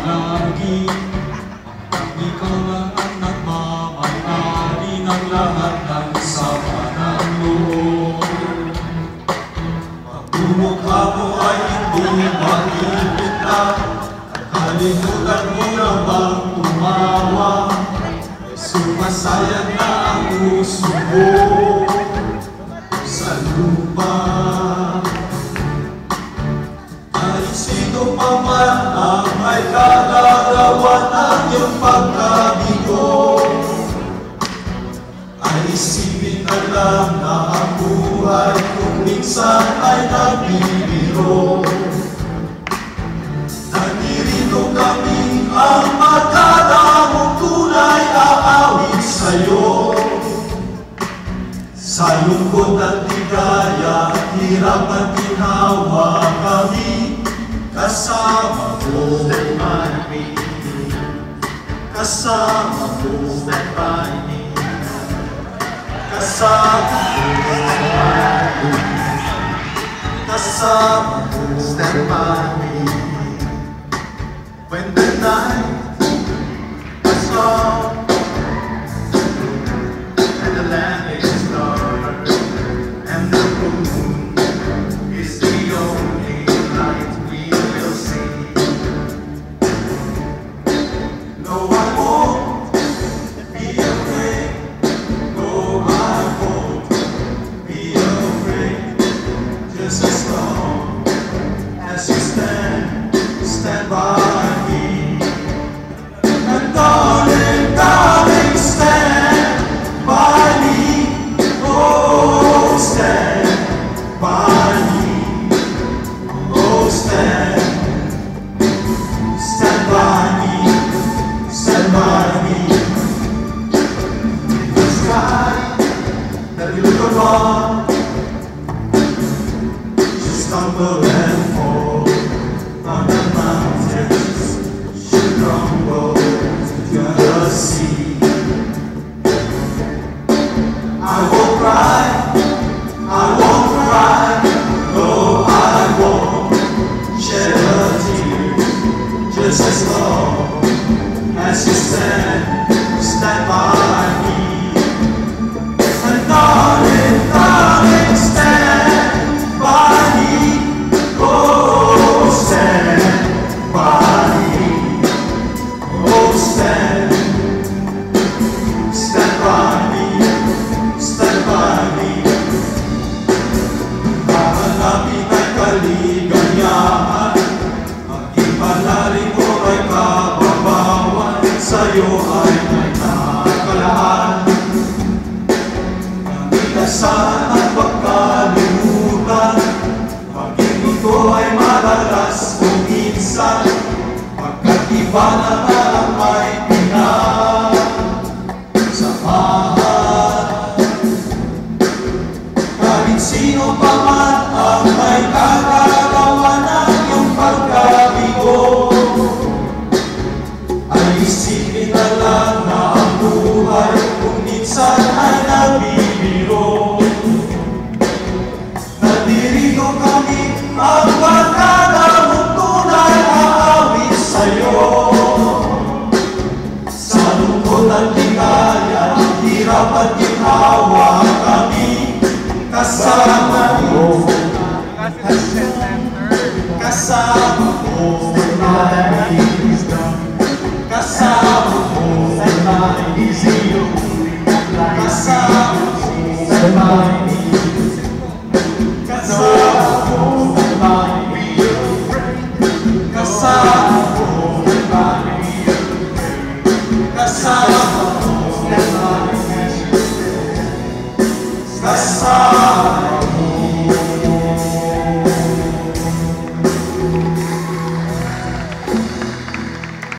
palagi. Ikaw lang ang nagmamahali ng lahat ng sama ng loob. Pagmumukha mo ay hindi makikita, kalimutan mo na bang tumawa? Sumasayang na ang puso mo sa lupa. Kahit sino pa man ang may kalarawan ng iyong pagkabigo, ay isipin na lang na ang buhay kung minsan ay nagbibiro. Nandito kami ang magkadamong tunay aawit sa'yo. Sa lungkot at ligaya, hirap at ginawa kami kasama mo. Stand by me. Kasama mo. Stand by me. Kasama mo. Stand by me. Kasama mo. Stand by me. When the night is long and the land is dark and the moon is the only light we will see. No, I won't be afraid. No, I won't be afraid. Just as long as you stand by me. And darling, darling, stand by me. Oh, stand by me. Oh, stand by me. Stand by me. In the sky that we look upon, just stumble and fall. On the mountains should crumble to the sea. I won't cry, I won't cry, no, I won't shed a tear. Just as long as you stand by me. And darling, darling, stand by me. Oh, stand by me. Oh, stand by me. Stand by me. Hahanapin ay kaligayahan, ang ipalalim mo ay kababawan, sa'yo ay may nakakalaan. Ang itasan at pagkalimutan, pag-ibig ko ay madalas kung minsan, pagkat iba na ang may pinagsamahan. Kahit sino pa man ang may kalarawan ng iyong pagkabigo, ay isipin na lang na ang buhay kung minsan ay nagbibiro. Nandirito kami ang magkadamong tunay aawit sa'yo. Sa lungkot at ligaya, hirap at ginawa kami kasama mo. Kasama mo. Kasama mo. Kasama mo. Kasama